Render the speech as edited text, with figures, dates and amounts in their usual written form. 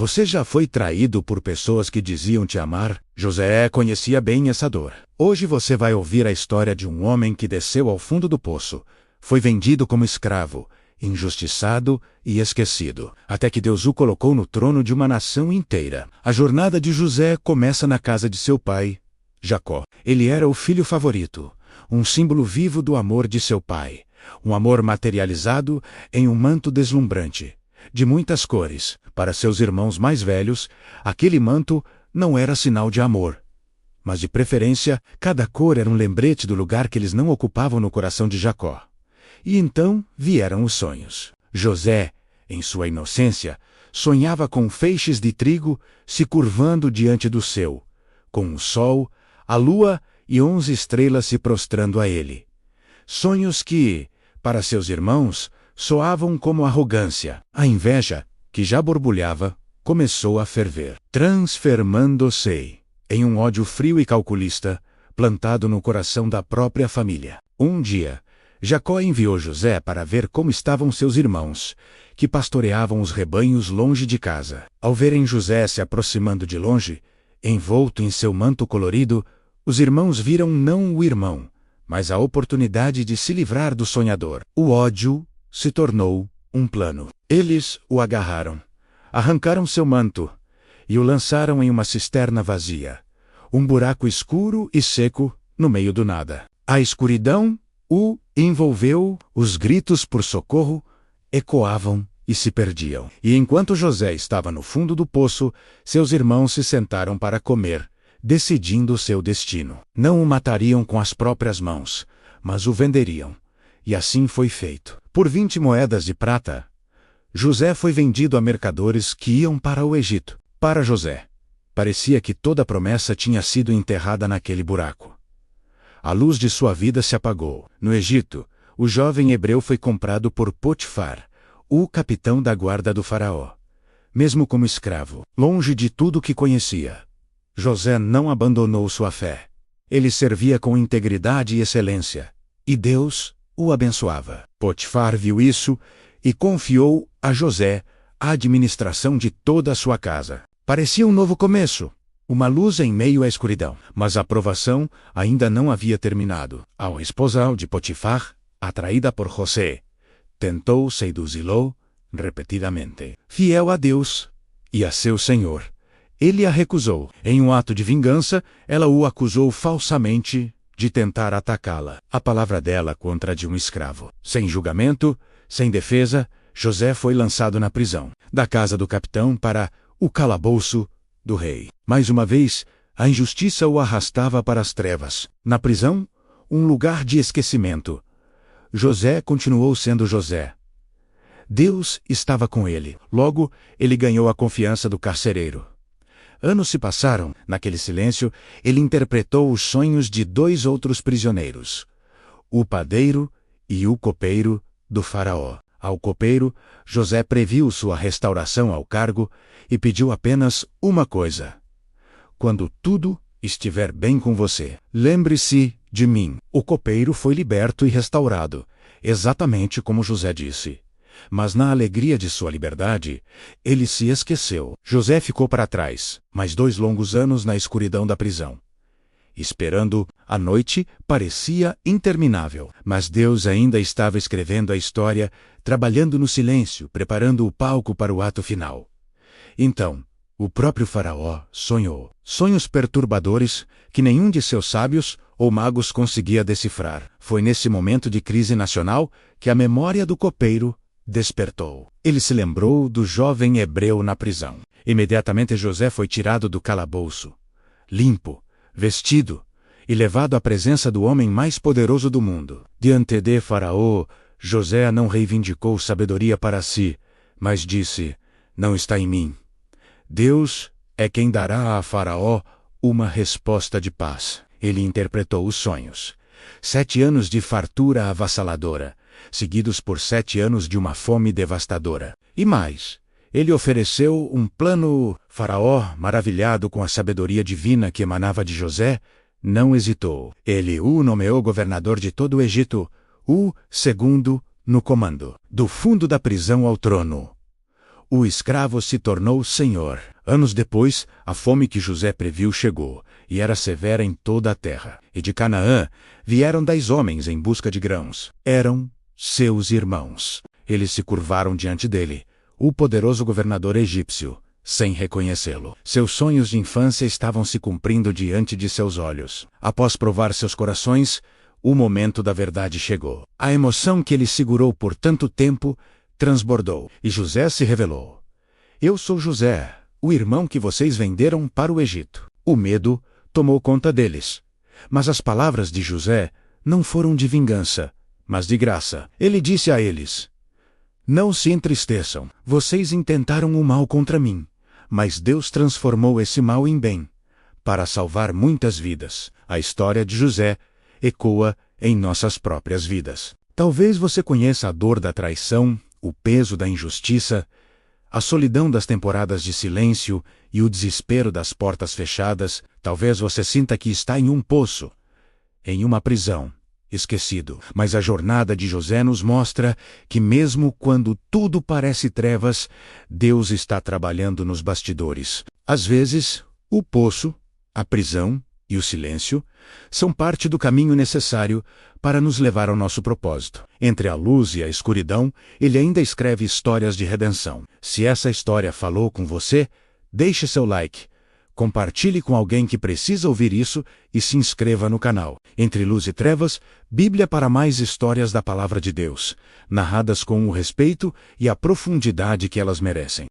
Você já foi traído por pessoas que diziam te amar? José conhecia bem essa dor. Hoje você vai ouvir a história de um homem que desceu ao fundo do poço, foi vendido como escravo, injustiçado e esquecido, até que Deus o colocou no trono de uma nação inteira. A jornada de José começa na casa de seu pai, Jacó. Ele era o filho favorito, um símbolo vivo do amor de seu pai, um amor materializado em um manto deslumbrante, de muitas cores. Para seus irmãos mais velhos, aquele manto não era sinal de amor, mas de preferência, cada cor era um lembrete do lugar que eles não ocupavam no coração de Jacó. E então vieram os sonhos. José, em sua inocência, sonhava com feixes de trigo se curvando diante do céu, com o sol, a lua e 11 estrelas se prostrando a ele. Sonhos que, para seus irmãos, soavam como arrogância. A inveja, que já borbulhava, começou a ferver, transformando-se em um ódio frio e calculista, plantado no coração da própria família. Um dia, Jacó enviou José para ver como estavam seus irmãos, que pastoreavam os rebanhos longe de casa. Ao verem José se aproximando de longe, envolto em seu manto colorido, os irmãos viram não o irmão, mas a oportunidade de se livrar do sonhador. O ódio se tornou um plano. Eles o agarraram, arrancaram seu manto e o lançaram em uma cisterna vazia, um buraco escuro e seco no meio do nada. A escuridão o envolveu, os gritos por socorro ecoavam e se perdiam. E enquanto José estava no fundo do poço, seus irmãos se sentaram para comer, decidindo seu destino. Não o matariam com as próprias mãos, mas o venderiam. E assim foi feito. Por 20 moedas de prata, José foi vendido a mercadores que iam para o Egito. Para José, parecia que toda a promessa tinha sido enterrada naquele buraco. A luz de sua vida se apagou. No Egito, o jovem hebreu foi comprado por Potifar, o capitão da guarda do faraó. Mesmo como escravo, longe de tudo que conhecia, José não abandonou sua fé. Ele servia com integridade e excelência, e Deus o abençoava. Potifar viu isso e confiou a José a administração de toda a sua casa. Parecia um novo começo, uma luz em meio à escuridão. Mas a provação ainda não havia terminado. A esposa de Potifar, atraída por José, tentou seduzi-lo repetidamente. Fiel a Deus e a seu senhor, ele a recusou. Em um ato de vingança, ela o acusou falsamente de tentar atacá-la. A palavra dela contra a de um escravo. Sem julgamento, sem defesa, José foi lançado na prisão, da casa do capitão para o calabouço do rei. Mais uma vez, a injustiça o arrastava para as trevas. Na prisão, um lugar de esquecimento. José continuou sendo José. Deus estava com ele. Logo, ele ganhou a confiança do carcereiro. Anos se passaram. Naquele silêncio, ele interpretou os sonhos de 2 outros prisioneiros, o padeiro e o copeiro do faraó. Ao copeiro, José previu sua restauração ao cargo e pediu apenas uma coisa: quando tudo estiver bem com você, lembre-se de mim. O copeiro foi liberto e restaurado, exatamente como José disse. Mas na alegria de sua liberdade, ele se esqueceu. José ficou para trás, mais 2 longos anos na escuridão da prisão. Esperando, a noite parecia interminável, mas Deus ainda estava escrevendo a história, trabalhando no silêncio, preparando o palco para o ato final. Então, o próprio faraó sonhou. Sonhos perturbadores que nenhum de seus sábios ou magos conseguia decifrar. Foi nesse momento de crise nacional que a memória do copeiro despertou. Ele se lembrou do jovem hebreu na prisão. Imediatamente José foi tirado do calabouço, limpo, vestido e levado à presença do homem mais poderoso do mundo. Diante de Faraó, José não reivindicou sabedoria para si, mas disse: não está em mim. Deus é quem dará a Faraó uma resposta de paz. Ele interpretou os sonhos. 7 anos de fartura avassaladora, seguidos por 7 anos de uma fome devastadora. E mais, ele ofereceu um plano. Faraó, maravilhado com a sabedoria divina que emanava de José, não hesitou. Ele o nomeou governador de todo o Egito, o segundo no comando. Do fundo da prisão ao trono, O escravo se tornou senhor. Anos depois, a fome que José previu chegou, e era severa em toda a terra. E de Canaã vieram 10 homens em busca de grãos. Eram seus irmãos. Eles se curvaram diante dele, o poderoso governador egípcio, sem reconhecê-lo. Seus sonhos de infância estavam se cumprindo diante de seus olhos. Após provar seus corações, o momento da verdade chegou. A emoção que ele segurou por tanto tempo transbordou, e José se revelou. Eu sou José, o irmão que vocês venderam para o Egito. O medo tomou conta deles. Mas as palavras de José não foram de vingança, mas de graça. Ele disse a eles: Não se entristeçam. Vocês intentaram o mal contra mim, mas Deus transformou esse mal em bem, para salvar muitas vidas. A história de José ecoa em nossas próprias vidas. Talvez você conheça a dor da traição, o peso da injustiça, a solidão das temporadas de silêncio e o desespero das portas fechadas. Talvez você sinta que está em um poço, em uma prisão, esquecido. Mas a jornada de José nos mostra que mesmo quando tudo parece trevas, Deus está trabalhando nos bastidores. Às vezes, o poço, a prisão e o silêncio são parte do caminho necessário para nos levar ao nosso propósito. Entre a luz e a escuridão, ele ainda escreve histórias de redenção. Se essa história falou com você, deixe seu like, compartilhe com alguém que precisa ouvir isso e se inscreva no canal. Entre Luz e Trevas, Bíblia para mais histórias da Palavra de Deus, narradas com o respeito e a profundidade que elas merecem.